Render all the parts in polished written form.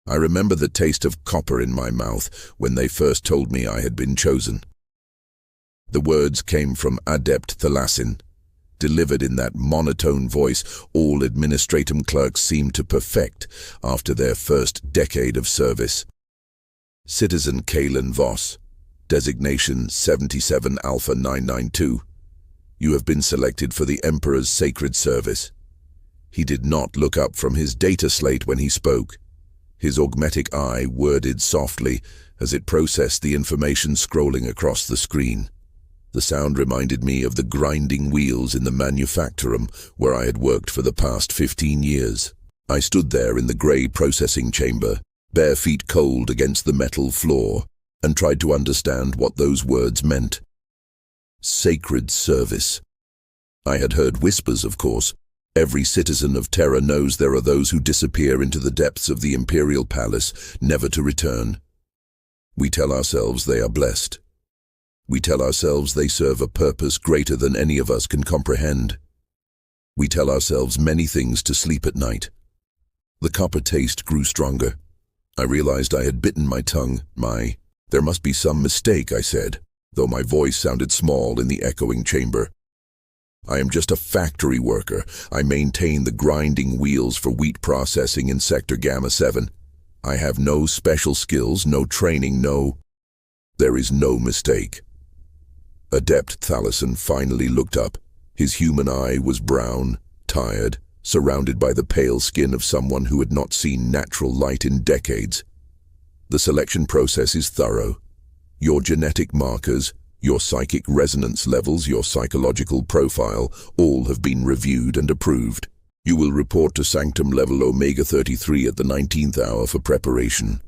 I remember the taste of copper in my mouth when they first told me I had been chosen. The words came from Adept Thalassin, delivered in that monotone voice all administratum clerks seemed to perfect after their first decade of service. Citizen Kalen Voss, designation 77 Alpha 992. You have been selected for the Emperor's sacred service. He did not look up from his data slate when he spoke. His augmetic eye worded softly as it processed the information scrolling across the screen. The sound reminded me of the grinding wheels in the manufactorum where I had worked for the past 15 years. I stood there in the grey processing chamber, bare feet cold against the metal floor, and tried to understand what those words meant. Sacred service. I had heard whispers, of course. Every citizen of Terra knows there are those who disappear into the depths of the Imperial Palace, never to return. We tell ourselves they are blessed. We tell ourselves they serve a purpose greater than any of us can comprehend. We tell ourselves many things to sleep at night. The copper taste grew stronger. I realized I had bitten my tongue. There must be some mistake, I said, though my voice sounded small in the echoing chamber. I am just a factory worker. I maintain the grinding wheels for wheat processing in Sector Gamma 7. I have no special skills, no training, There is no mistake. Adept Thalassin finally looked up. His human eye was brown, tired, surrounded by the pale skin of someone who had not seen natural light in decades. The selection process is thorough. Your genetic markers, your psychic resonance levels, your psychological profile, all have been reviewed and approved. You will report to Sanctum Level Omega 33 at the 19th hour for preparation.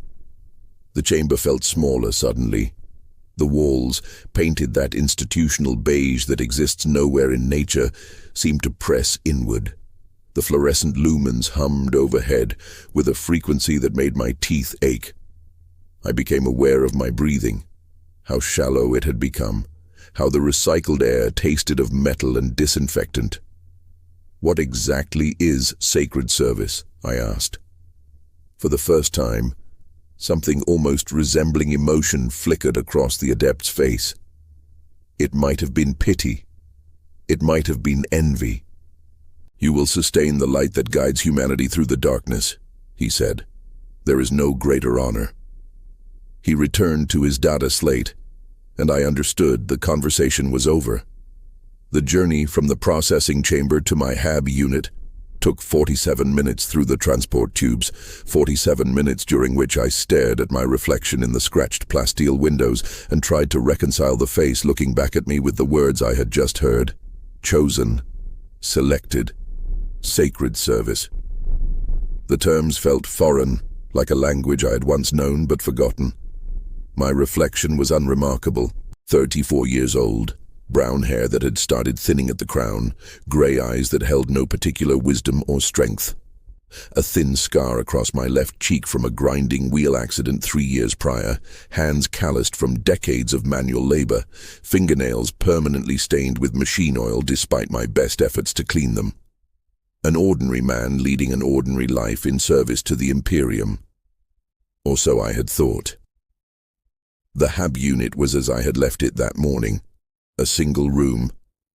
The chamber felt smaller suddenly. The walls, painted that institutional beige that exists nowhere in nature, seemed to press inward. The fluorescent lumens hummed overhead with a frequency that made my teeth ache. I became aware of my breathing, how shallow it had become, how the recycled air tasted of metal and disinfectant. What exactly is sacred service? I asked. For the first time, something almost resembling emotion flickered across the adept's face. It might have been pity. It might have been envy. You will sustain the light that guides humanity through the darkness, he said. There is no greater honor. He returned to his data slate, and I understood the conversation was over. The journey from the processing chamber to my HAB unit took 47 minutes through the transport tubes, 47 minutes during which I stared at my reflection in the scratched plasteel windows and tried to reconcile the face looking back at me with the words I had just heard. Chosen, selected, sacred service. The terms felt foreign, like a language I had once known but forgotten. My reflection was unremarkable, 34 years old. Brown hair that had started thinning at the crown, grey eyes that held no particular wisdom or strength. A thin scar across my left cheek from a grinding wheel accident 3 years prior, hands calloused from decades of manual labor, fingernails permanently stained with machine oil despite my best efforts to clean them. An ordinary man leading an ordinary life in service to the Imperium. Or so I had thought. The HAB unit was as I had left it that morning. A single room,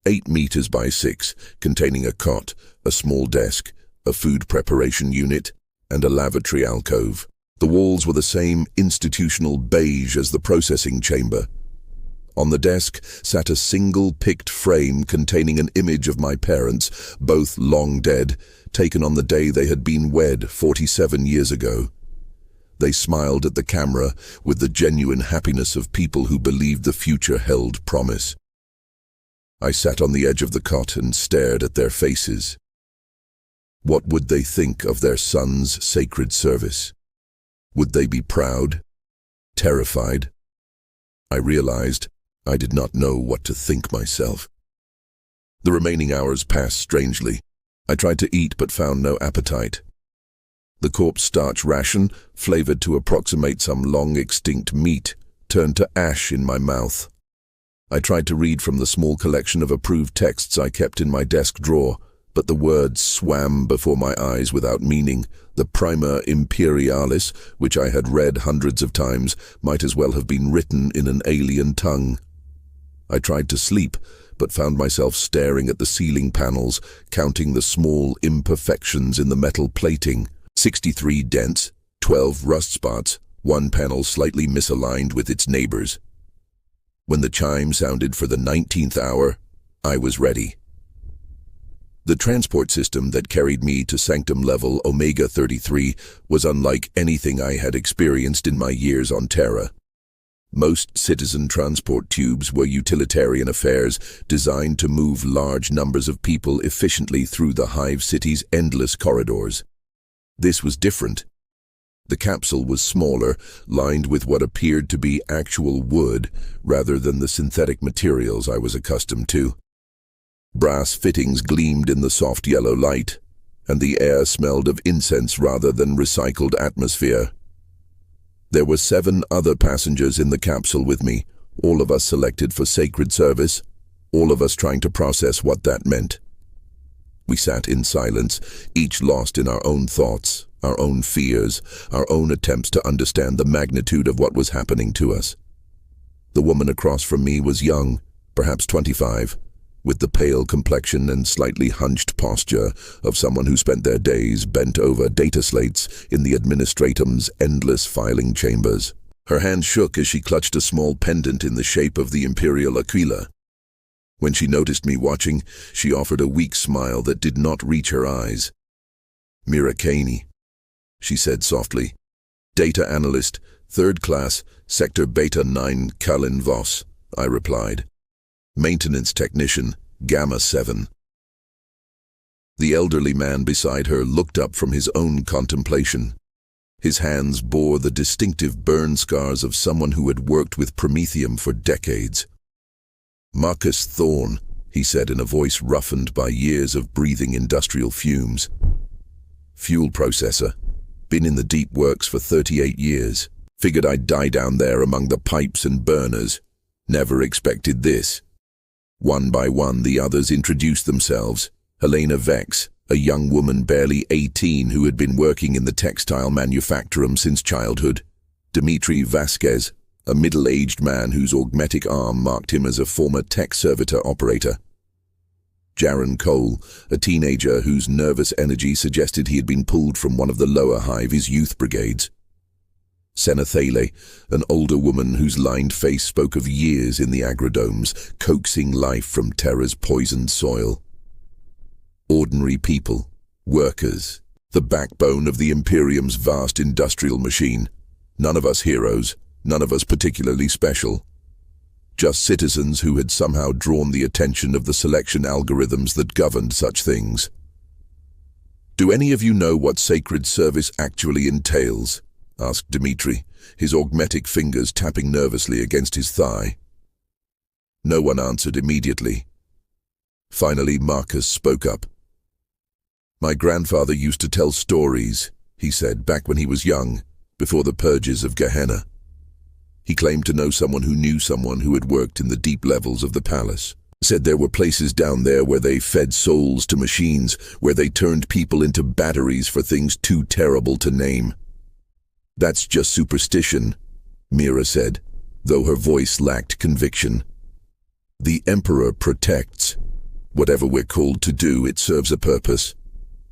8 meters by 6, containing a cot, a small desk, a food preparation unit, and a lavatory alcove. The walls were the same institutional beige as the processing chamber. On the desk sat a single picked frame containing an image of my parents, both long dead, taken on the day they had been wed 47 years ago. They smiled at the camera with the genuine happiness of people who believed the future held promise. I sat on the edge of the cot and stared at their faces. What would they think of their son's sacred service? Would they be proud? Terrified? I realized I did not know what to think myself. The remaining hours passed strangely. I tried to eat but found no appetite. The corpse starch ration, flavored to approximate some long-extinct meat, turned to ash in my mouth. I tried to read from the small collection of approved texts I kept in my desk drawer, but the words swam before my eyes without meaning. The Prima Imperialis, which I had read hundreds of times, might as well have been written in an alien tongue. I tried to sleep, but found myself staring at the ceiling panels, counting the small imperfections in the metal plating. 63 dents, 12 rust spots, one panel slightly misaligned with its neighbors. When the chime sounded for the 19th hour, I was ready. The transport system that carried me to Sanctum Level Omega 33 was unlike anything I had experienced in my years on Terra. Most citizen transport tubes were utilitarian affairs designed to move large numbers of people efficiently through the Hive City's endless corridors. This was different. The capsule was smaller, lined with what appeared to be actual wood rather than the synthetic materials I was accustomed to. Brass fittings gleamed in the soft yellow light, and the air smelled of incense rather than recycled atmosphere. There were 7 other passengers in the capsule with me, all of us selected for sacred service, all of us trying to process what that meant. We sat in silence, each lost in our own thoughts, our own fears, our own attempts to understand the magnitude of what was happening to us. The woman across from me was young, perhaps 25, with the pale complexion and slightly hunched posture of someone who spent their days bent over data slates in the administratum's endless filing chambers. Her hand shook as she clutched a small pendant in the shape of the Imperial Aquila. When she noticed me watching, she offered a weak smile that did not reach her eyes. "Mira Caney," she said softly. "Data analyst, 3rd class, Sector Beta 9, Kalin Voss," I replied. "Maintenance technician, Gamma 7. The elderly man beside her looked up from his own contemplation. His hands bore the distinctive burn scars of someone who had worked with promethium for decades. "Marcus Thorne," he said in a voice roughened by years of breathing industrial fumes. "Fuel processor. Been in the deep works for 38 years. Figured I'd die down there among the pipes and burners. Never expected this." One by one, the others introduced themselves. Helena Vex, a young woman barely 18 who had been working in the textile manufactorum since childhood. Dmitri Vasquez, a middle-aged man whose augmetic arm marked him as a former tech servitor operator. Jaron Cole, a teenager whose nervous energy suggested he had been pulled from one of the lower Hive's youth brigades. Senna Thale, an older woman whose lined face spoke of years in the agrodomes, coaxing life from Terra's poisoned soil. Ordinary people, workers, the backbone of the Imperium's vast industrial machine. None of us heroes, none of us particularly special. Just citizens who had somehow drawn the attention of the selection algorithms that governed such things. "Do any of you know what sacred service actually entails?" asked Dmitri, his augmetic fingers tapping nervously against his thigh. No one answered immediately. Finally, Marcus spoke up. "My grandfather used to tell stories," he said, "back when he was young, before the purges of Gehenna. He claimed to know someone who had worked in the deep levels of the palace. Said there were places down there where they fed souls to machines, where they turned people into batteries for things too terrible to name." "That's just superstition," Mira said, though her voice lacked conviction. "The Emperor protects. Whatever we're called to do, it serves a purpose."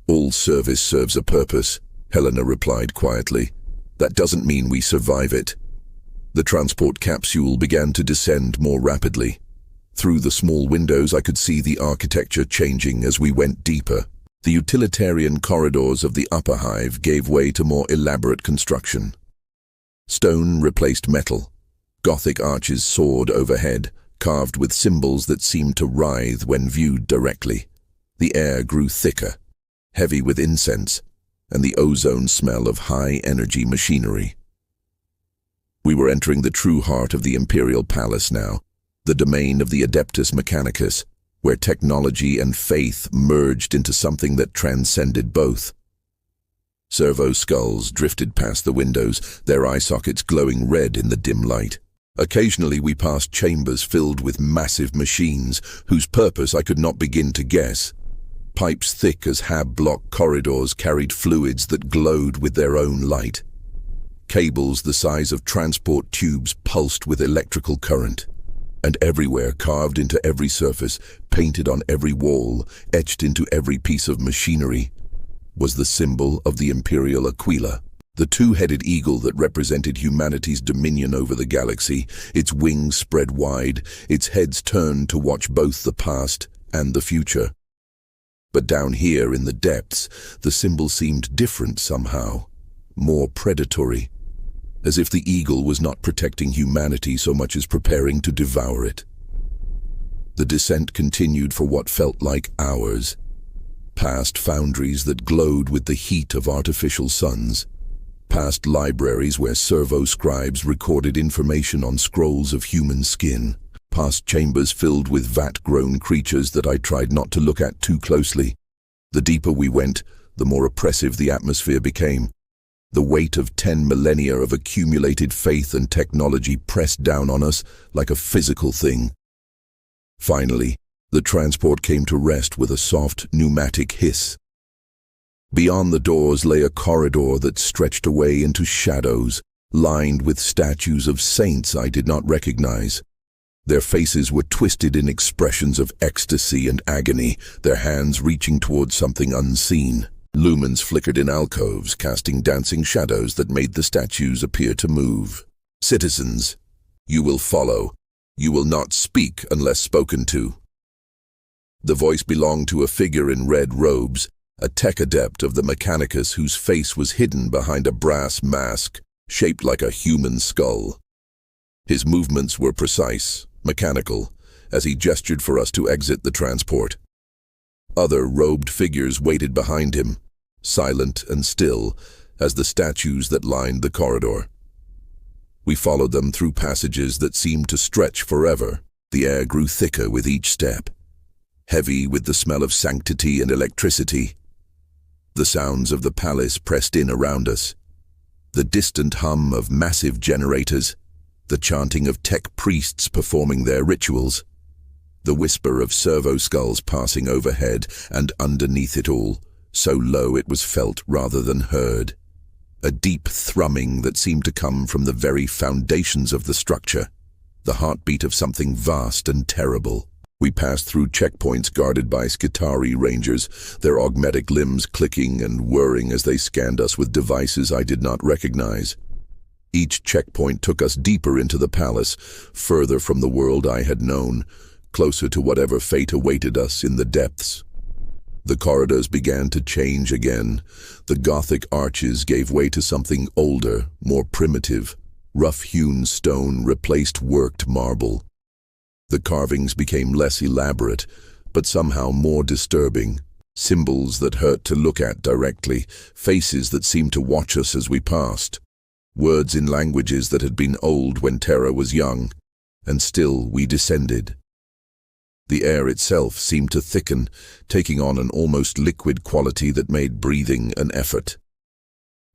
"All service serves a purpose," Helena replied quietly. "That doesn't mean we survive it." The transport capsule began to descend more rapidly. Through the small windows I could see the architecture changing as we went deeper. The utilitarian corridors of the upper hive gave way to more elaborate construction. Stone replaced metal. Gothic arches soared overhead, carved with symbols that seemed to writhe when viewed directly. The air grew thicker, heavy with incense, and the ozone smell of high-energy machinery. We were entering the true heart of the Imperial Palace now, the domain of the Adeptus Mechanicus, where technology and faith merged into something that transcended both. Servo skulls drifted past the windows, their eye sockets glowing red in the dim light. Occasionally we passed chambers filled with massive machines, whose purpose I could not begin to guess. Pipes thick as hab-block corridors carried fluids that glowed with their own light. Cables the size of transport tubes pulsed with electrical current. And everywhere, carved into every surface, painted on every wall, etched into every piece of machinery, was the symbol of the Imperial Aquila, the two-headed eagle that represented humanity's dominion over the galaxy, its wings spread wide, its heads turned to watch both the past and the future. But down here in the depths, the symbol seemed different somehow, more predatory, as if the eagle was not protecting humanity so much as preparing to devour it. The descent continued for what felt like hours, past foundries that glowed with the heat of artificial suns, past libraries where servo-scribes recorded information on scrolls of human skin, past chambers filled with vat-grown creatures that I tried not to look at too closely. The deeper we went, the more oppressive the atmosphere became. The weight of 10 millennia of accumulated faith and technology pressed down on us like a physical thing. Finally, the transport came to rest with a soft, pneumatic hiss. Beyond the doors lay a corridor that stretched away into shadows, lined with statues of saints I did not recognize. Their faces were twisted in expressions of ecstasy and agony, their hands reaching towards something unseen. Lumens flickered in alcoves, casting dancing shadows that made the statues appear to move. "Citizens, you will follow. You will not speak unless spoken to." The voice belonged to a figure in red robes, a tech adept of the Mechanicus whose face was hidden behind a brass mask, shaped like a human skull. His movements were precise, mechanical, as he gestured for us to exit the transport. Other robed figures waited behind him, silent and still as the statues that lined the corridor. We followed them through passages that seemed to stretch forever. The air grew thicker with each step, heavy with the smell of sanctity and electricity. The sounds of the palace pressed in around us, the distant hum of massive generators, the chanting of tech priests performing their rituals, the whisper of servo skulls passing overhead, and underneath it all, so low it was felt rather than heard, a deep thrumming that seemed to come from the very foundations of the structure, the heartbeat of something vast and terrible. We passed through checkpoints guarded by Skitarii rangers, their augmetic limbs clicking and whirring as they scanned us with devices I did not recognize. Each checkpoint took us deeper into the palace, further from the world I had known, closer to whatever fate awaited us in the depths. The corridors began to change again. The Gothic arches gave way to something older, more primitive. Rough-hewn stone replaced worked marble. The carvings became less elaborate, but somehow more disturbing. Symbols that hurt to look at directly, faces that seemed to watch us as we passed. Words in languages that had been old when Terra was young, and still we descended. The air itself seemed to thicken, taking on an almost liquid quality that made breathing an effort.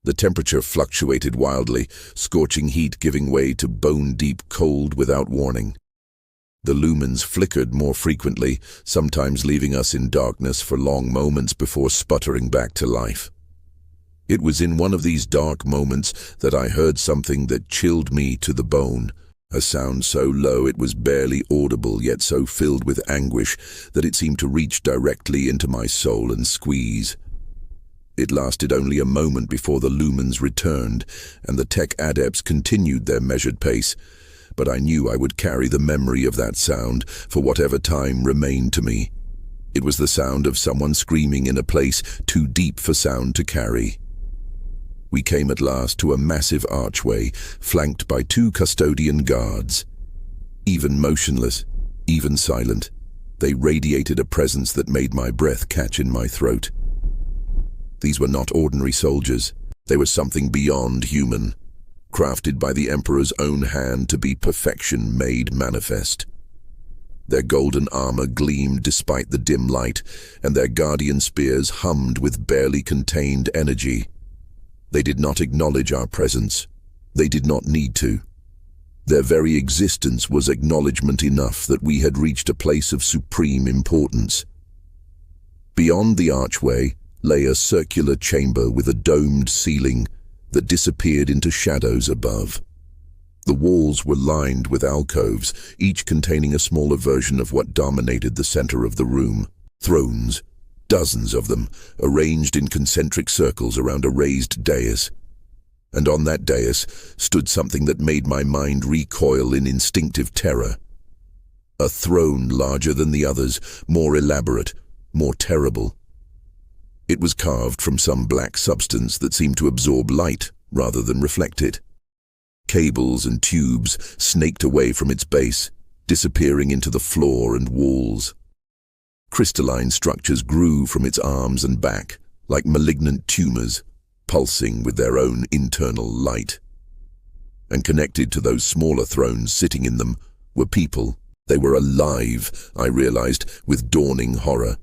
The temperature fluctuated wildly, scorching heat giving way to bone-deep cold without warning. The lumens flickered more frequently, sometimes leaving us in darkness for long moments before sputtering back to life. It was in one of these dark moments that I heard something that chilled me to the bone, a sound so low it was barely audible, yet so filled with anguish that it seemed to reach directly into my soul and squeeze. It lasted only a moment before the lumens returned, and the tech adepts continued their measured pace, but I knew I would carry the memory of that sound for whatever time remained to me. It was the sound of someone screaming in a place too deep for sound to carry. We came at last to a massive archway, flanked by 2 custodian guards. Even motionless, even silent, they radiated a presence that made my breath catch in my throat. These were not ordinary soldiers. They were something beyond human, crafted by the Emperor's own hand to be perfection made manifest. Their golden armor gleamed despite the dim light, and their guardian spears hummed with barely contained energy. They did not acknowledge our presence. They did not need to. Their very existence was acknowledgement enough that we had reached a place of supreme importance. Beyond the archway lay a circular chamber with a domed ceiling that disappeared into shadows above. The walls were lined with alcoves, each containing a smaller version of what dominated the center of the room. Thrones, dozens of them, arranged in concentric circles around a raised dais. And on that dais stood something that made my mind recoil in instinctive terror. A throne larger than the others, more elaborate, more terrible. It was carved from some black substance that seemed to absorb light rather than reflect it. Cables and tubes snaked away from its base, disappearing into the floor and walls. Crystalline structures grew from its arms and back, like malignant tumors, pulsing with their own internal light. And connected to those smaller thrones sitting in them were people. They were alive, I realized, with dawning horror.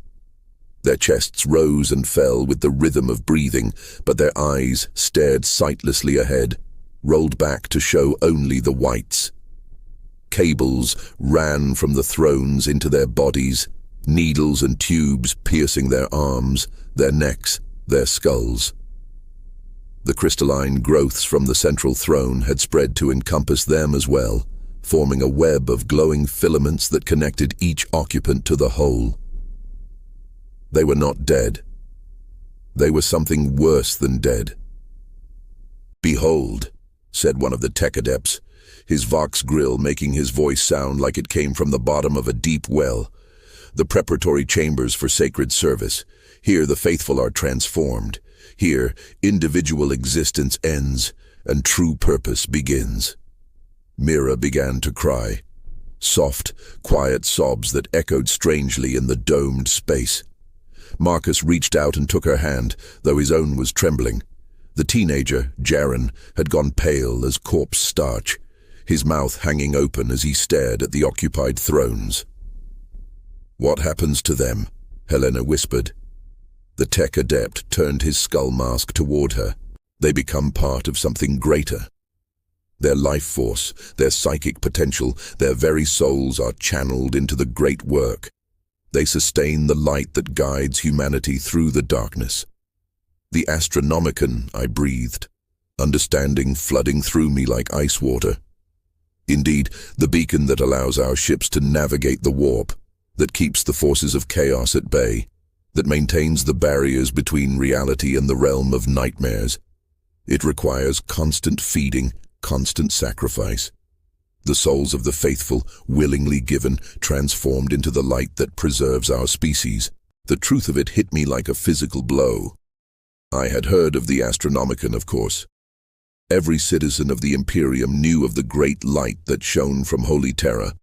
Their chests rose and fell with the rhythm of breathing, but their eyes stared sightlessly ahead, rolled back to show only the whites. Cables ran from the thrones into their bodies, needles and tubes piercing their arms, their necks, their skulls. The crystalline growths from the central throne had spread to encompass them as well, forming a web of glowing filaments that connected each occupant to the whole. They were not dead. They were something worse than dead. "Behold," said one of the tech adepts, his vox grill making his voice sound like it came from the bottom of a deep well. "The preparatory chambers for sacred service. Here the faithful are transformed. Here individual existence ends and true purpose begins." Mira began to cry. Soft, quiet sobs that echoed strangely in the domed space. Marcus reached out and took her hand, though his own was trembling. The teenager, Jaren, had gone pale as corpse starch, his mouth hanging open as he stared at the occupied thrones. "What happens to them?" Helena whispered. The tech adept turned his skull mask toward her. "They become part of something greater. Their life force, their psychic potential, their very souls are channeled into the great work. They sustain the light that guides humanity through the darkness." "The Astronomican," I breathed, understanding flooding through me like ice water. "Indeed, the beacon that allows our ships to navigate the warp, that keeps the forces of chaos at bay, that maintains the barriers between reality and the realm of nightmares. It requires constant feeding, constant sacrifice. The souls of the faithful, willingly given, transformed into the light that preserves our species." The truth of it hit me like a physical blow. I had heard of the Astronomican, of course. Every citizen of the Imperium knew of the great light that shone from Holy Terra,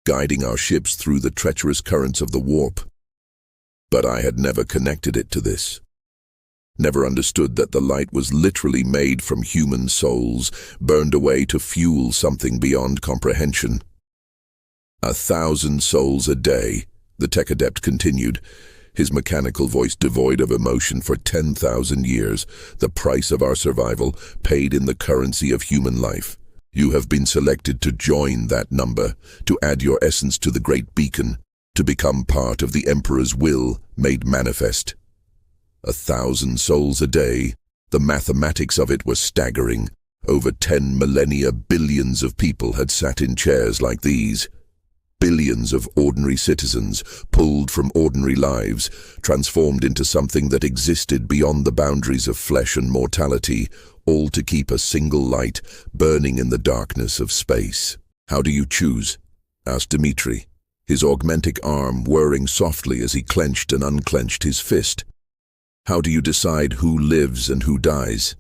guiding our ships through the treacherous currents of the warp. But I had never connected it to this. Never understood that the light was literally made from human souls, burned away to fuel something beyond comprehension. 1,000 souls a day, the tech adept continued, his mechanical voice devoid of emotion. "For 10,000 years, the price of our survival, paid in the currency of human life. You have been selected to join that number, to add your essence to the great beacon, to become part of the Emperor's will made manifest. 1,000 souls a day. The mathematics of it were staggering. Over 10 millennia, billions of people had sat in chairs like these. Billions of ordinary citizens, pulled from ordinary lives, transformed into something that existed beyond the boundaries of flesh and mortality, all to keep a single light burning in the darkness of space. "How do you choose?" asked Dmitri, his augmentic arm whirring softly as he clenched and unclenched his fist. "How do you decide who lives and who dies?"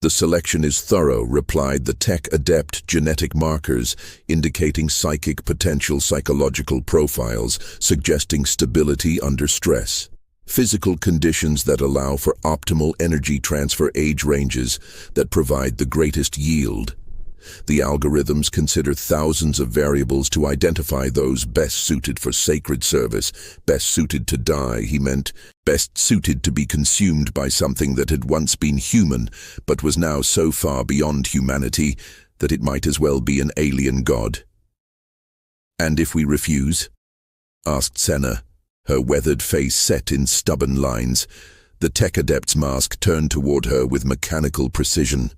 "The selection is thorough," replied the tech adept. "Genetic markers indicating psychic potential, psychological profiles suggesting stability under stress. Physical conditions that allow for optimal energy transfer, age ranges that provide the greatest yield. The algorithms consider thousands of variables to identify those best suited for sacred service, best suited to die, he meant, best suited to be consumed by something that had once been human, but was now so far beyond humanity that it might as well be an alien god." "And if we refuse?" asked Senna, Her weathered face set in stubborn lines. The tech adept's mask turned toward her with mechanical precision.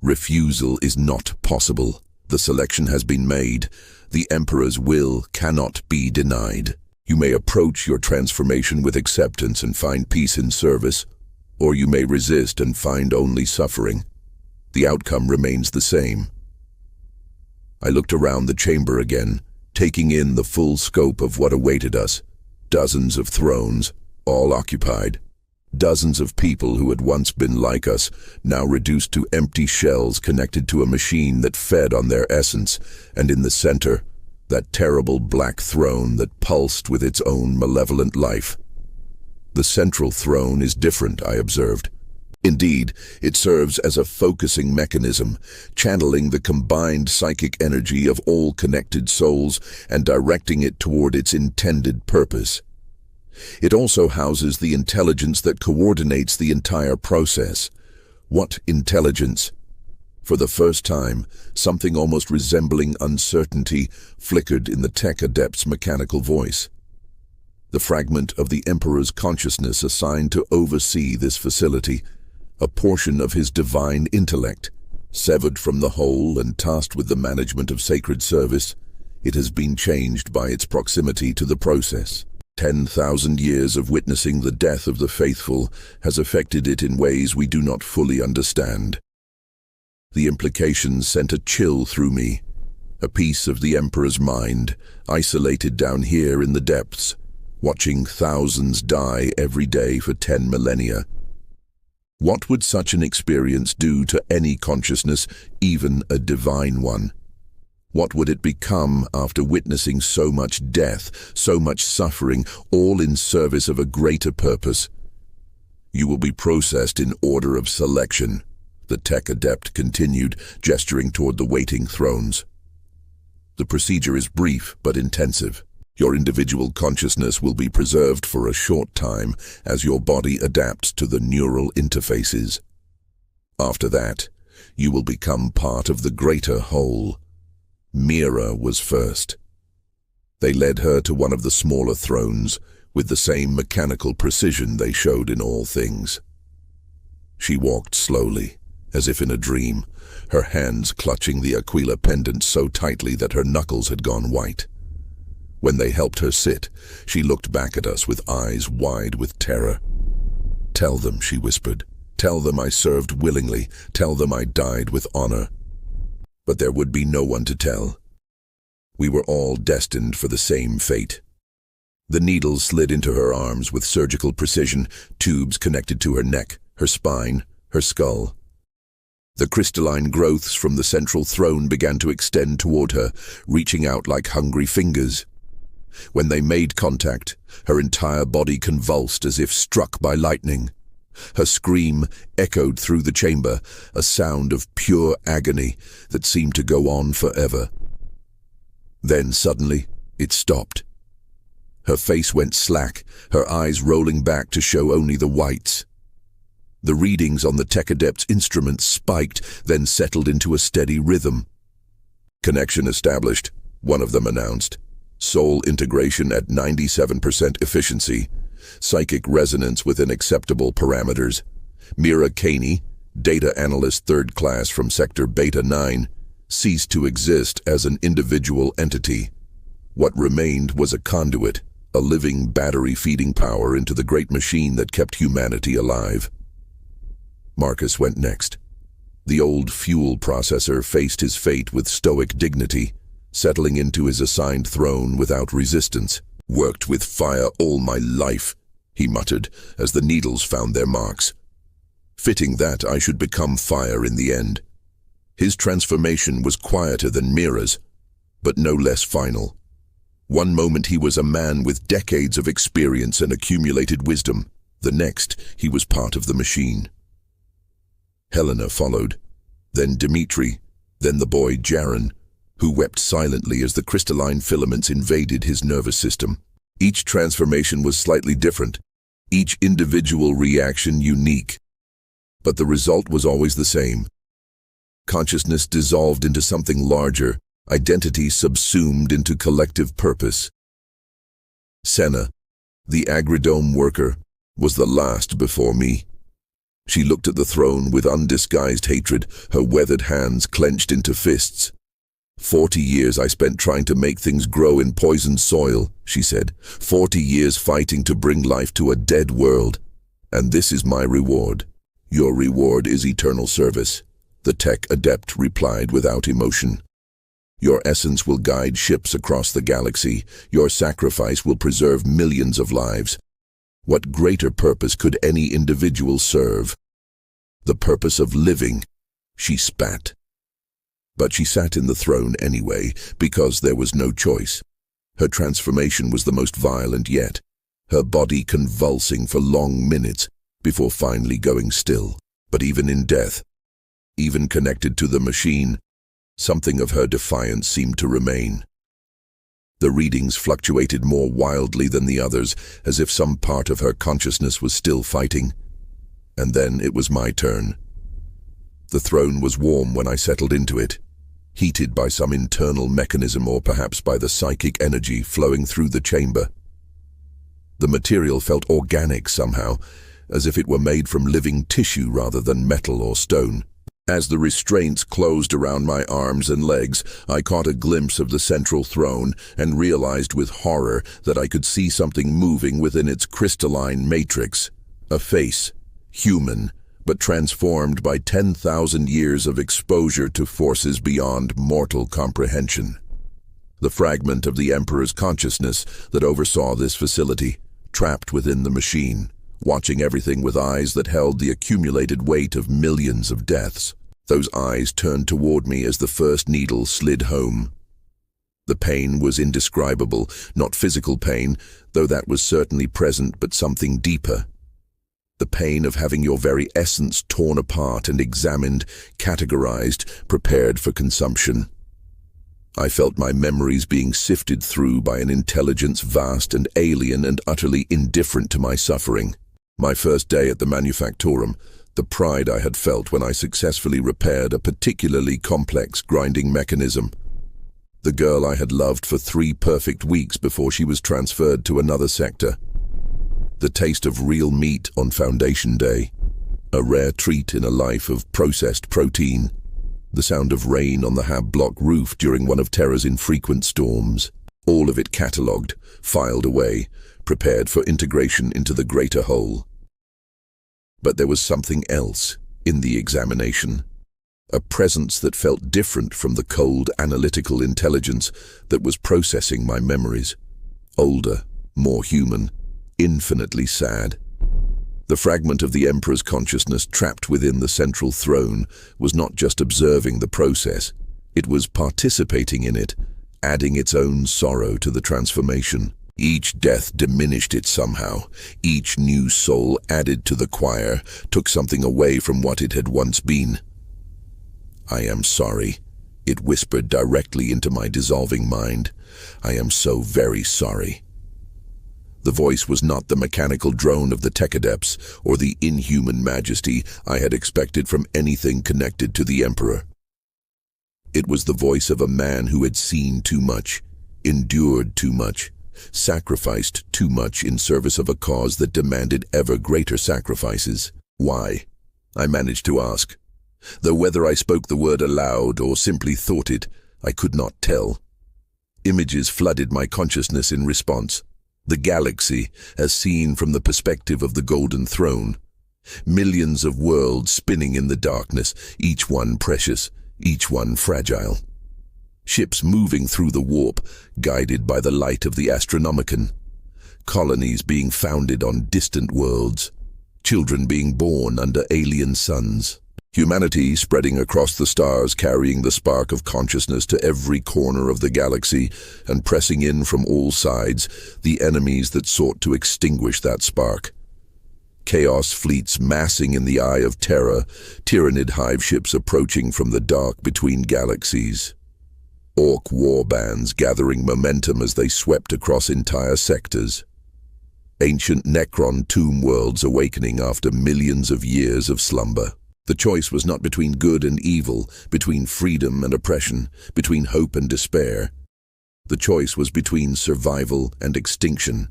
Refusal is not possible. The selection has been made. The Emperor's will cannot be denied. You may approach your transformation with acceptance and find peace in service, or you may resist and find only suffering. The outcome remains the same. I looked around the chamber again, taking in the full scope of what awaited us. Dozens of thrones, all occupied. Dozens of people who had once been like us, now reduced to empty shells connected to a machine that fed on their essence, and in the center, that terrible black throne that pulsed with its own malevolent life. The central throne is different, I observed. Indeed, it serves as a focusing mechanism, channeling the combined psychic energy of all connected souls and directing it toward its intended purpose. It also houses the intelligence that coordinates the entire process. What intelligence? For the first time, something almost resembling uncertainty flickered in the tech adept's mechanical voice. The fragment of the Emperor's consciousness assigned to oversee this facility, a portion of his divine intellect, severed from the whole and tasked with the management of sacred service, it has been changed by its proximity to the process. 10,000 years of witnessing the death of the faithful has affected it in ways we do not fully understand. The implications sent a chill through me, a piece of the Emperor's mind, isolated down here in the depths, watching thousands die every day for 10 millennia. What would such an experience do to any consciousness, even a divine one? What would it become after witnessing so much death, so much suffering, all in service of a greater purpose? You will be processed in order of selection, the tech adept continued, gesturing toward the waiting thrones. The procedure is brief but intensive. Your individual consciousness will be preserved for a short time as your body adapts to the neural interfaces. After that, you will become part of the greater whole. Mira was first. They led her to one of the smaller thrones, with the same mechanical precision they showed in all things. She walked slowly, as if in a dream, her hands clutching the Aquila pendant so tightly that her knuckles had gone white. When they helped her sit, she looked back at us with eyes wide with terror. "Tell them," she whispered. "Tell them I served willingly. Tell them I died with honor." But there would be no one to tell. We were all destined for the same fate. The needles slid into her arms with surgical precision, tubes connected to her neck, her spine, her skull. The crystalline growths from the central throne began to extend toward her, reaching out like hungry fingers. When they made contact, her entire body convulsed as if struck by lightning. Her scream echoed through the chamber, a sound of pure agony that seemed to go on forever. Then suddenly, it stopped. Her face went slack, her eyes rolling back to show only the whites. The readings on the tech adept's instruments spiked, then settled into a steady rhythm. "Connection established," one of them announced. "Soul integration at 97% efficiency. Psychic resonance within acceptable parameters. Mira Caney, data analyst 3rd class from Sector Beta 9, ceased to exist as an individual entity. What remained was a conduit, a living battery feeding power into the great machine that kept humanity alive." Marcus went next. The old fuel processor faced his fate with stoic dignity, settling into his assigned throne without resistance. "Worked with fire all my life," he muttered as the needles found their marks. "Fitting that I should become fire in the end." His transformation was quieter than Mira's, but no less final. One moment he was a man with decades of experience and accumulated wisdom. The next, he was part of the machine. Helena followed, then Dmitri, then the boy Jaren, who wept silently as the crystalline filaments invaded his nervous system. Each transformation was slightly different, each individual reaction unique. But the result was always the same. Consciousness dissolved into something larger, identity subsumed into collective purpose. Senna, The agridome worker was the last before me. She looked at the throne with undisguised hatred, her weathered hands clenched into fists. 40 years I spent trying to make things grow in poisoned soil, she said. 40 years fighting to bring life to a dead world. And this is my reward. Your reward is eternal service, the tech adept replied without emotion. Your essence will guide ships across the galaxy. Your sacrifice will preserve millions of lives. What greater purpose could any individual serve? The purpose of living, she spat. But she sat in the throne anyway, because there was no choice. Her transformation was the most violent yet, her body convulsing for long minutes before finally going still. But even in death, even connected to the machine, something of her defiance seemed to remain. The readings fluctuated more wildly than the others, as if some part of her consciousness was still fighting. And then it was my turn. The throne was warm when I settled into it, heated by some internal mechanism or perhaps by the psychic energy flowing through the chamber. The material felt organic somehow, as if it were made from living tissue rather than metal or stone. As the restraints closed around my arms and legs, I caught a glimpse of the central throne and realized with horror that I could see something moving within its crystalline matrix. A face, human, but transformed by 10,000 years of exposure to forces beyond mortal comprehension. The fragment of the Emperor's consciousness that oversaw this facility, trapped within the machine, watching everything with eyes that held the accumulated weight of millions of deaths. Those eyes turned toward me as the first needle slid home. The pain was indescribable, not physical pain, though that was certainly present, but something deeper. The pain of having your very essence torn apart and examined, categorized, prepared for consumption. I felt my memories being sifted through by an intelligence vast and alien and utterly indifferent to my suffering. My first day at the Manufactorum, the pride I had felt when I successfully repaired a particularly complex grinding mechanism. The girl I had loved for 3 perfect weeks before she was transferred to another sector. The taste of real meat on Foundation Day, a rare treat in a life of processed protein. The sound of rain on the Hab block roof during one of Terra's infrequent storms. All of it catalogued, filed away, prepared for integration into the greater whole. But there was something else in the examination. A presence that felt different from the cold, analytical intelligence that was processing my memories. Older, more human, infinitely sad. The fragment of the Emperor's consciousness trapped within the central throne was not just observing the process, it was participating in it, adding its own sorrow to the transformation. Each death diminished it somehow. Each new soul added to the choir took something away from what it had once been. I am sorry, it whispered directly into my dissolving mind. I am so very sorry. The voice was not the mechanical drone of the tech adepts or the inhuman majesty I had expected from anything connected to the Emperor. It was the voice of a man who had seen too much, endured too much, sacrificed too much in service of a cause that demanded ever greater sacrifices. Why? I managed to ask. Though whether I spoke the word aloud or simply thought it, I could not tell. Images flooded my consciousness in response. The galaxy, as seen from the perspective of the Golden Throne. Millions of worlds spinning in the darkness, each one precious, each one fragile. Ships moving through the warp, guided by the light of the Astronomican. Colonies being founded on distant worlds. Children being born under alien suns. Humanity spreading across the stars, carrying the spark of consciousness to every corner of the galaxy and pressing in from all sides the enemies that sought to extinguish that spark. Chaos fleets massing in the eye of terror, Tyranid hive ships approaching from the dark between galaxies. Orc warbands gathering momentum as they swept across entire sectors. Ancient Necron tomb worlds awakening after millions of years of slumber. The choice was not between good and evil, between freedom and oppression, between hope and despair. The choice was between survival and extinction.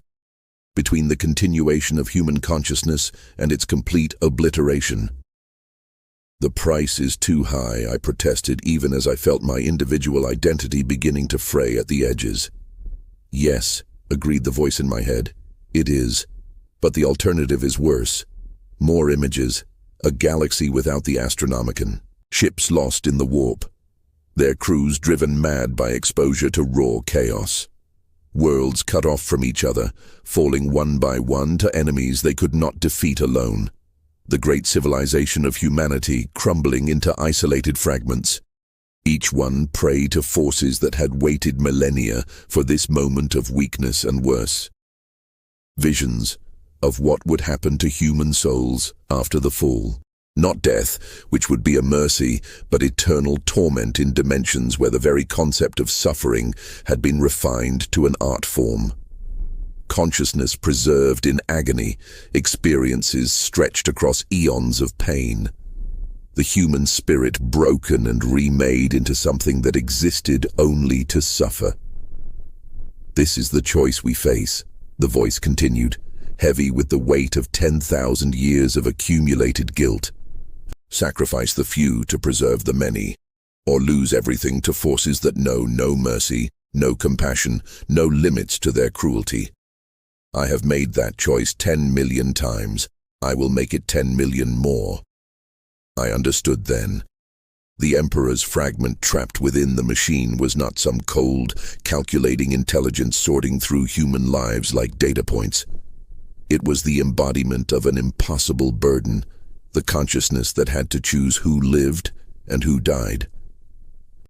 between the continuation of human consciousness and its complete obliteration. The price is too high, I protested, even as I felt my individual identity beginning to fray at the edges. Yes, agreed the voice in my head, it is. But the alternative is worse. More images, a galaxy without the Astronomican, ships lost in the warp, their crews driven mad by exposure to raw chaos. Worlds cut off from each other, falling one by one to enemies they could not defeat alone. The great civilization of humanity crumbling into isolated fragments, each one prey to forces that had waited millennia for this moment of weakness and worse. Visions of what would happen to human souls after the fall. Not death, which would be a mercy, but eternal torment in dimensions where the very concept of suffering had been refined to an art form. Consciousness preserved in agony, experiences stretched across eons of pain. The human spirit broken and remade into something that existed only to suffer. This is the choice we face, the voice continued, heavy with the weight of 10,000 years of accumulated guilt. Sacrifice the few to preserve the many, or lose everything to forces that know no mercy, no compassion, no limits to their cruelty. I have made that choice 10 million times. I will make it 10 million more. I understood then. The Emperor's fragment trapped within the machine was not some cold, calculating intelligence sorting through human lives like data points. It was the embodiment of an impossible burden, the consciousness that had to choose who lived and who died.